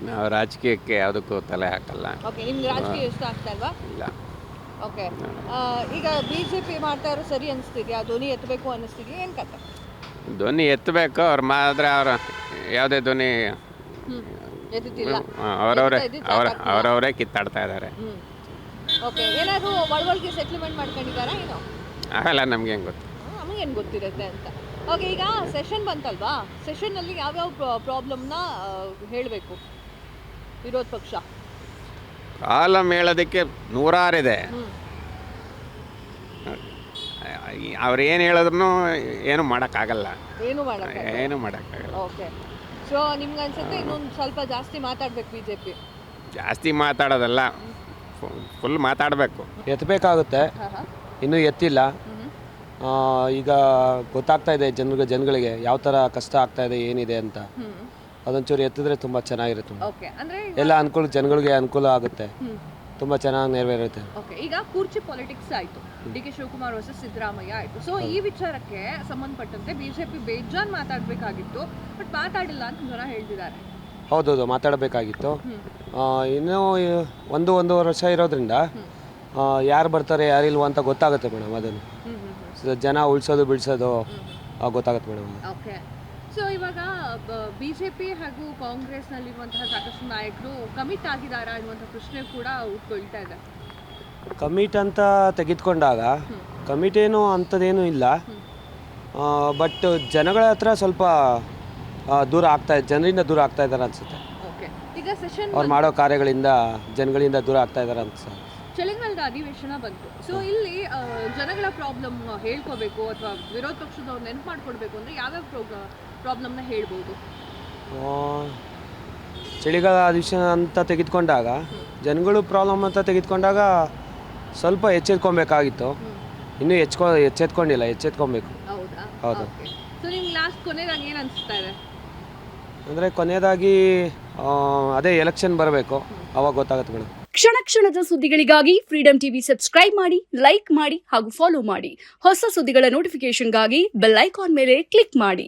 ನಾವು ರಾಜಕೀಯಕ್ಕೆ ಯಾವುದಕ್ಕೂ ತಲೆ ಹಾಕಲ್ಲ. ಓಕೆ, ನಿಮ್ಗೆ ರಾಜಕೀಯ ಇಷ್ಟ ಆಗ್ತಾ ಇಲ್ವಾ? ಇಲ್ಲ. ಓಕೆ, ಈಗ ಬಿಜೆಪಿ ಮಾಡ್ತಾ ಇರೋ ಸರಿ ಅನಿಸ್ತಿದ್ಯಾ? ಧ್ವನಿ ಎತ್ತಬೇಕು ಅನ್ನಿಸ್ತಿದ್ಯಾ? ಏನು ಕತೆ? ಧ್ವನಿ ಎತ್ತಬೇಕು, ಅವ್ರು ಮಾತ್ರ ಅವ್ರ ಯಾವುದೇ ಧ್ವನಿ ಎತ್ತಿಲ್ಲ. ಅವರವರೇ ಕಿತ್ತಾಡ್ತಾ ಇದ್ದಾರೆ. ಓಕೆ, ಏನಾದರೂ ಒಳಗೆ ಸೆಟ್ಲ್ಮೆಂಟ್ ಮಾಡ್ಕೊಂಡಿದ್ದಾರಾ ಏನು? ಆಗಲ್ಲ, ನಮ್ಗೆ ಹೆಂಗೆ ಗೊತ್ತು. ನಮಗೇನು ಗೊತ್ತಿರುತ್ತೆ ಅಂತ. ಓಕೆ, ಈಗ ಸೆಷನ್ ಬಂತಲ್ವಾ? ಸೆಷನ್ನಲ್ಲಿ ಯಾವ್ಯಾವ ಪ್ರಾಬ್ಲಮ್ನ ಹೇಳಬೇಕು ವಿರೋಧ ಪಕ್ಷ? ಕಾಲಮ್ ಹೇಳೋದಕ್ಕೆ ನೂರಾರಿದೆ. ಅವ್ರು ಏನು ಹೇಳಿದ್ರು ಏನು ಮಾಡೋಕ್ಕಾಗಲ್ಲ. ಏನು ಮಾಡೋಕ್ಕಾಗಲ್ಲ. ಓಕೆ, ಸೊ ನಿಮ್ಗೆ ಅನ್ಸುತ್ತೆ ಇನ್ನೊಂದು ಸ್ವಲ್ಪ ಜಾಸ್ತಿ ಮಾತಾಡ್ಬೇಕು ಬಿಜೆಪಿ? ಜಾಸ್ತಿ ಮಾತಾಡೋದಲ್ಲ, ಫುಲ್ ಮಾತಾಡಬೇಕು. ಎತ್ತಬೇಕಾಗುತ್ತೆ, ಇನ್ನೂ ಎತ್ತಿಲ್ಲ. ಈಗ ಗೊತ್ತಾಗ್ತಾ ಇದೆ ಜನಗಳಿಗೆ ಯಾವ ಥರ ಕಷ್ಟ ಆಗ್ತಾ ಇದೆ, ಏನಿದೆ ಅಂತ. ಅದೊಂಚೂರು ಎತ್ತಿದ್ರೆ ತುಂಬ ಚೆನ್ನಾಗಿರುತ್ತೆ. ಎಲ್ಲ ಅನುಕೂಲ, ಜನಗಳಿಗೆ ಅನುಕೂಲ ಆಗುತ್ತೆ, ತುಂಬ ಚೆನ್ನಾಗಿ ನೆರವೇರುತ್ತೆ. ಓಕೆ, ಈಗ ಕೂರ್ಚಿ ಪಾಲಿಟಿಕ್ಸ್ ಆಯಿತು, D K Shivakumar versus Siddaramaiah ಆಯಿತು. ಸೊ ಈ ವಿಚಾರಕ್ಕೆ ಸಂಬಂಧಪಟ್ಟಂತೆ ಬಿಜೆಪಿ ಬೇಜಾನ್ ಮಾತಾಡಬೇಕಾಗಿತ್ತು, ಬಟ್ ಮಾತಾಡಿಲ್ಲ ಅಂತ ಜನ ಹೇಳ್ತಿದ್ದಾರೆ. ಹೌದೌದು, ಮಾತಾಡಬೇಕಾಗಿತ್ತು. ಇನ್ನೂ ಒಂದೂವರೆ ವರ್ಷ ಇರೋದ್ರಿಂದ ಯಾರು ಬರ್ತಾರೆ ಯಾರಿಲ್ವ ಅಂತ ಗೊತ್ತಾಗುತ್ತೆ ಮೇಡಮ್. ಅದನ್ನು ಜನ ಉಳಿಸೋದು ಬಿಡಿಸೋದು ಗೊತ್ತಾಗುತ್ತೆ ಮೇಡಮ್. ಓಕೆ, ಸೊ ಇವಾಗ ಬಿಜೆಪಿ ಹಾಗೂ ಕಾಂಗ್ರೆಸ್ನಲ್ಲಿರುವಂತಹ ಸಾಕಷ್ಟು ನಾಯಕರು ಕಮಿಟ್ ಆಗಿದ್ದಾರಾ ಅನ್ನುವಂಥ ಪ್ರಶ್ನೆ ಕೂಡ ಉಟ್ಕೊಳ್ತಾ ಇದೆ. ಕಮಿಟ್ ಅಂತ ತೆಗೆದುಕೊಂಡಾಗ ಕಮಿಟ್ ಏನು ಅಂಥದ್ದೇನೂ ಇಲ್ಲ, ಬಟ್ ಜನಗಳ ಹತ್ರ ಸ್ವಲ್ಪ ಜನರಿಂದ ದೂರ ಆಗ್ತಾ ಇದ್ದಾರೆ ಅನ್ಸುತ್ತೆ. ಈಗ ಸೆಷನ್ ಅವ್ರು ಮಾಡೋ ಕಾರ್ಯಗಳಿಂದ ಜನಗಳಿಂದ ದೂರ ಆಗ್ತಾ ಇದ್ದಾರೆ ಅನ್ಸುತ್ತೆ. ಚಳಿಗಾಲದ ಅಧಿವೇಶನ ಬಂತು. ಸೊ ಇಲ್ಲಿ ಜನಗಳ ಪ್ರಾಬ್ಲಮ್ ಹೇಳ್ಕೋಬೇಕು ಅಥವಾ ವಿರೋಧ ಪಕ್ಷದವ್ರು ನೆನ್ಪು ಮಾಡ್ಕೊಡ್ಬೇಕು ಅಂದರೆ ಯಾವ್ಯಾವ ಪ್ರಾಬ್ಲಮ್ನ ಹೇಳ್ಬೋದು? ಚಳಿಗಾಲ ಅಧಿವೇಶನ ಅಂತ ತೆಗೆದುಕೊಂಡಾಗ ಜನಗಳು ಪ್ರಾಬ್ಲಮ್ ಅಂತ ತೆಗೆದುಕೊಂಡಾಗ ಸ್ವಲ್ಪ ಎಚ್ಚೆತ್ಕೊಬೇಕಾಗಿತ್ತು. ಇನ್ನೂ ಎಚ್ಚೆತ್ಕೊಬೇಕು. ಹೌದು. ಸೊ ನಿಮ್ಗೆ ಲಾಸ್ಟ್ ಕೊನೆಯದಾಗಿ ಏನು ಅನಿಸ್ತಾ ಇದೆ? ಅಂದರೆ ಕೊನೆಯದಾಗಿ ಅದೇ ಎಲೆಕ್ಷನ್ ಬರಬೇಕು, ಅವಾಗ ಗೊತ್ತಾಗುತ್ತೆ ಮೇಡಮ್. ಕ್ಷಣ ಕ್ಷಣದ ಸುದ್ದಿಗಳಿಗಾಗಿ ಫ್ರೀಡಂ ಟಿವಿ ಸಬ್ಸ್ಕ್ರೈಬ್ ಮಾಡಿ, ಲೈಕ್ ಮಾಡಿ ಹಾಗೂ ಫಾಲೋ ಮಾಡಿ. ಹೊಸ ಸುದ್ದಿಗಳ ನೋಟಿಫಿಕೇಶನ್ಗಾಗಿ ಬೆಲ್ ಐಕಾನ್ ಮೇಲೆ ಕ್ಲಿಕ್ ಮಾಡಿ.